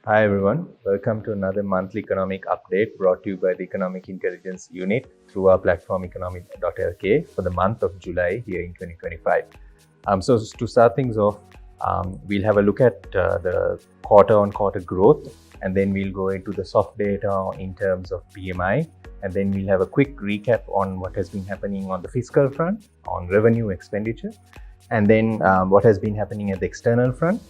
Hi everyone, welcome to another monthly economic update brought to you by the Economic Intelligence Unit through our platform Economy.lk for the month of July here in 2025. So to start things off, we'll have a look at the quarter-on-quarter growth, and then we'll go into the soft data in terms of PMI, and then we'll have a quick recap on what has been happening on the fiscal front, on revenue expenditure, and then what has been happening at the external front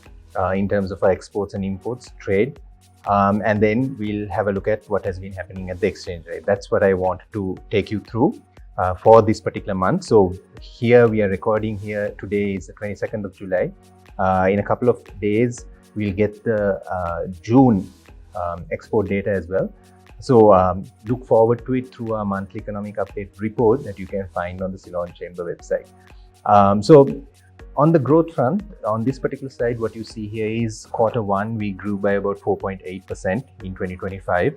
in terms of our exports and imports, trade, and then we'll have a look at what has been happening at the exchange rate. That's what I want to take you through for this particular month. So here we are recording here. Today is the 22nd of July. In a couple of days, we'll get the June export data as well. So look forward to it through our monthly economic update report that you can find on the Ceylon Chamber website. So on the growth front, on this particular slide, what you see here is Q1, we grew by about 4.8% in 2025.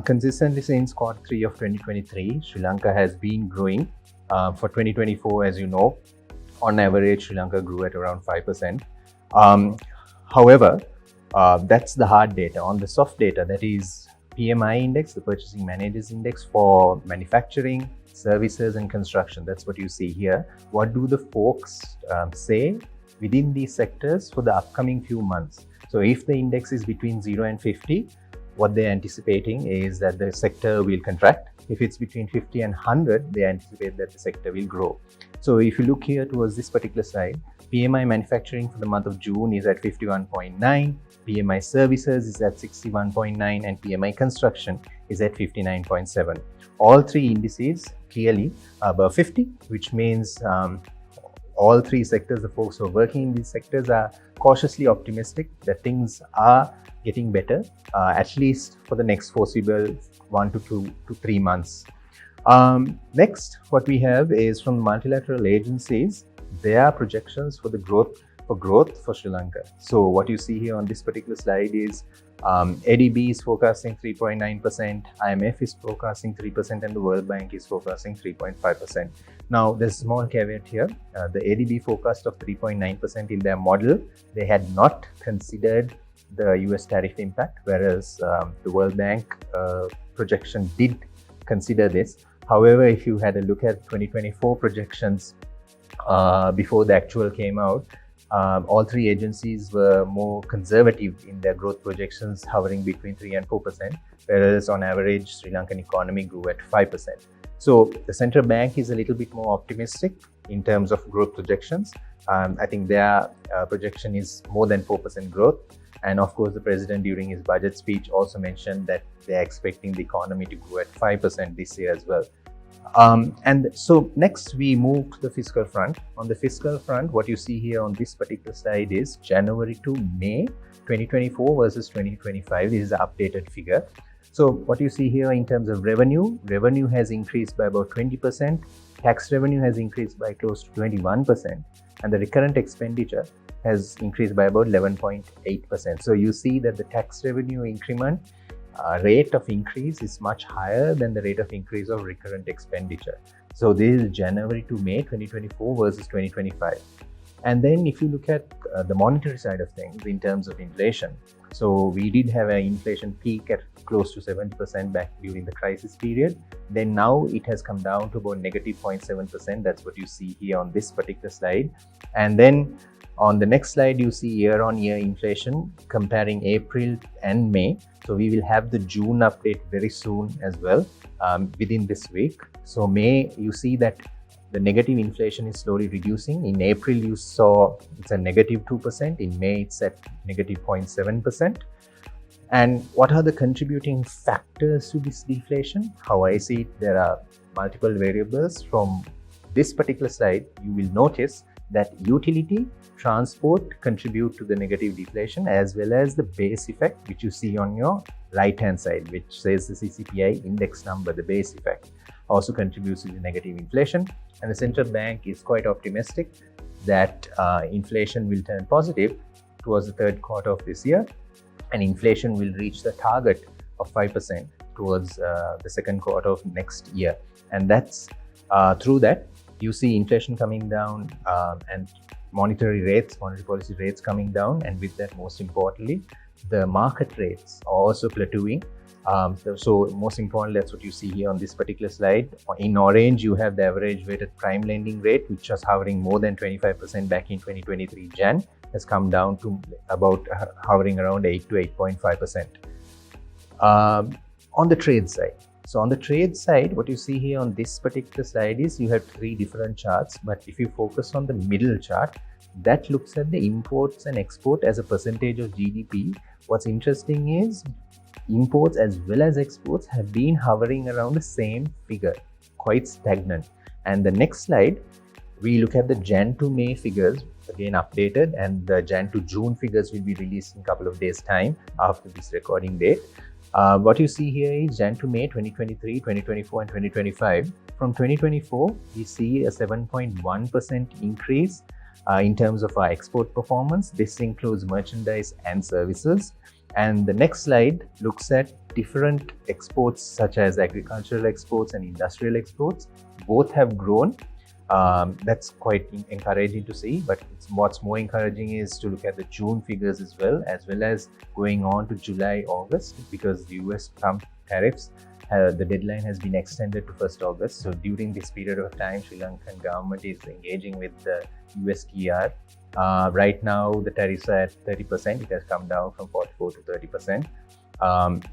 Consistently since Q3 of 2023, Sri Lanka has been growing. For 2024, as you know, on average, Sri Lanka grew at around 5%. However, that's the hard data. On the soft data, that is PMI index, the Purchasing Managers Index for manufacturing, services and construction. That's what you see here. What do the folks say within these sectors for the upcoming few months? So if the index is between 0 and 50, what they're anticipating is that the sector will contract. If it's between 50 and 100, they anticipate that the sector will grow. So if you look here towards this particular slide, PMI manufacturing for the month of June is at 51.9, PMI services is at 61.9, and PMI construction is at 59.7. All three indices clearly above 50, which means all three sectors, the folks who are working in these sectors are cautiously optimistic that things are getting better, at least for the next foreseeable 1 to 2 to 3 months. Next, what we have is from multilateral agencies, their projections for the growth for Sri Lanka. So what you see here on this particular slide is ADB is forecasting 3.9%, IMF is forecasting 3%, and the World Bank is forecasting 3.5%. Now, there's a small caveat here. The ADB forecast of 3.9% in their model, they had not considered the US tariff impact, whereas the World Bank projection did consider this. However, if you had a look at 2024 projections before the actual came out, all three agencies were more conservative in their growth projections, hovering between 3 and 4%, whereas on average, Sri Lankan economy grew at 5%. So the central bank is a little bit more optimistic in terms of growth projections. I think their projection is more than 4% growth. And of course, the president during his budget speech also mentioned that they're expecting the economy to grow at 5% this year as well. And so next we move to the fiscal front. On the fiscal front, what you see here on this particular slide is January to May 2024 versus 2025. This is the updated figure. So what you see here in terms of revenue has increased by about 20%, tax revenue has increased by close to 21%, and the recurrent expenditure has increased by about 11.8%. So you see that the tax revenue increment rate of increase is much higher than the rate of increase of recurrent expenditure. So this is January to May 2024 versus 2025. And then if you look at the monetary side of things in terms of inflation, so we did have an inflation peak at close to 70% back during the crisis period. Then now it has come down to about negative 0.7%. That's what you see here on this particular slide. And then on the next slide, you see year-on-year inflation comparing April and May. So we will have the June update very soon as well within this week. So May, you see that the negative inflation is slowly reducing. In April, you saw it's a negative 2%. In May, it's at negative 0.7%. And what are the contributing factors to this deflation? How I see it, there are multiple variables. From this particular slide, you will notice that utility, transport contribute to the negative deflation, as well as the base effect, which you see on your right hand side, which says the CCPI index number, the base effect also contributes to the negative inflation. And the central bank is quite optimistic that inflation will turn positive towards the third quarter of this year, and inflation will reach the target of 5% towards the second quarter of next year. And that's through that you see inflation coming down and monetary policy rates coming down, and with that, most importantly, the market rates are also plateauing. So most important, that's what you see here on this particular slide. In orange, you have the average weighted prime lending rate, which was hovering more than 25% back in 2023 Jan, has come down to about hovering around 8 to 8.5%. On the trade side. So on the trade side, what you see here on this particular slide is you have three different charts, but if you focus on the middle chart, that looks at the imports and export as a percentage of GDP. What's interesting is imports as well as exports have been hovering around the same figure, quite stagnant. And the next slide, we look at the Jan to May figures, again updated, and the Jan to June figures will be released in a couple of days' time after this recording date. What you see here is Jan to May 2023, 2024, and 2025. From 2024, we see a 7.1% increase in terms of our export performance. This includes merchandise and services. And the next slide looks at different exports such as agricultural exports and industrial exports. Both have grown. That's quite encouraging to see, but what's more encouraging is to look at the June figures as well as going on to July, August, because the US Trump tariffs, the deadline has been extended to 1st August. So during this period of time, Sri Lankan government is engaging with the USTR. Right now, the tariffs are at 30%. It has come down from 44 to 30%.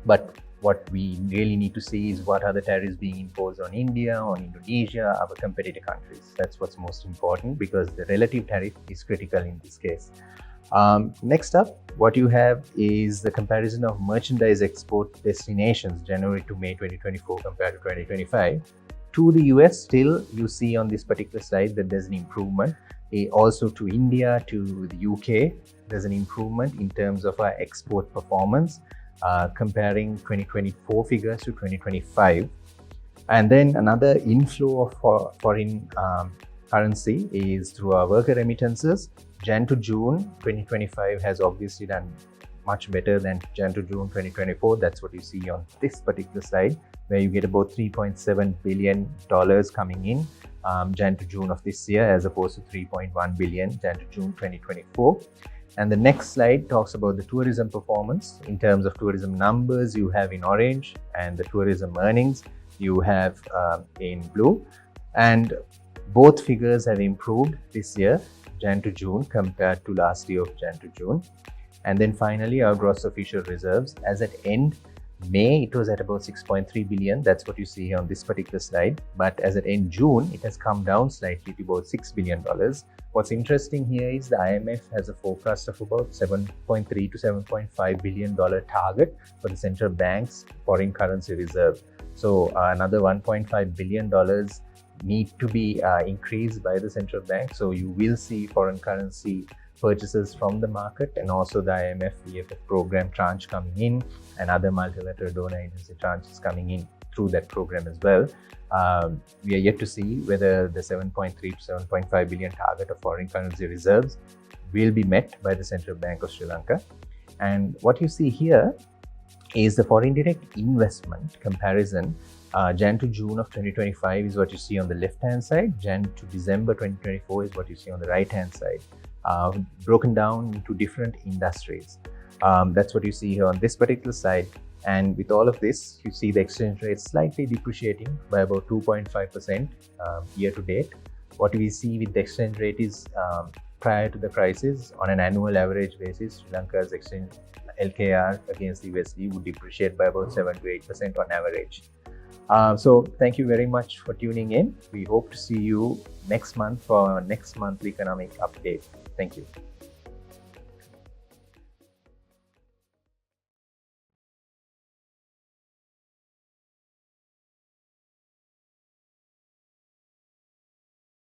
But what we really need to see is what are the tariffs being imposed on India, on Indonesia, our competitor countries. That's what's most important, because the relative tariff is critical in this case. Next up, what you have is the comparison of merchandise export destinations January to May 2024 compared to 2025. To the US, still you see on this particular slide that there's an improvement. Also to India, to the UK, there's an improvement in terms of our export performance. Comparing 2024 figures to 2025. And then another inflow of foreign currency is through our worker remittances. Jan to June 2025 has obviously done much better than Jan to June 2024. That's what you see on this particular slide, where you get about $3.7 billion coming in Jan to June of this year, as opposed to $3.1 billion Jan to June 2024. And the next slide talks about the tourism performance. In terms of tourism numbers, you have in orange, and the tourism earnings you have in blue. And both figures have improved this year, Jan to June, compared to last year of Jan to June. And then finally, our gross official reserves. As at end May, it was at about 6.3 billion. That's what you see here on this particular slide. But as at end June, it has come down slightly to about $6 billion. What's interesting here is the IMF has a forecast of about $7.3 to $7.5 billion target for the central bank's foreign currency reserve. So another $1.5 billion need to be increased by the central bank. So you will see foreign currency purchases from the market, and also the IMF EFF program tranche coming in, and other multilateral donor agency tranches coming in through that program as well. We are yet to see whether the 7.3 to 7.5 billion target of foreign currency reserves will be met by the Central Bank of Sri Lanka. And what you see here is the foreign direct investment comparison. Jan to June of 2025 is what you see on the left-hand side. Jan to December 2024 is what you see on the right-hand side, broken down into different industries. That's what you see here on this particular slide. And with all of this, you see the exchange rate slightly depreciating by about 2.5% year to date. What we see with the exchange rate is prior to the crisis, on an annual average basis, Sri Lanka's exchange LKR against the USD would depreciate by about 7 to 8% on average. So thank you very much for tuning in. We hope to see you next month for our next monthly economic update. Thank you.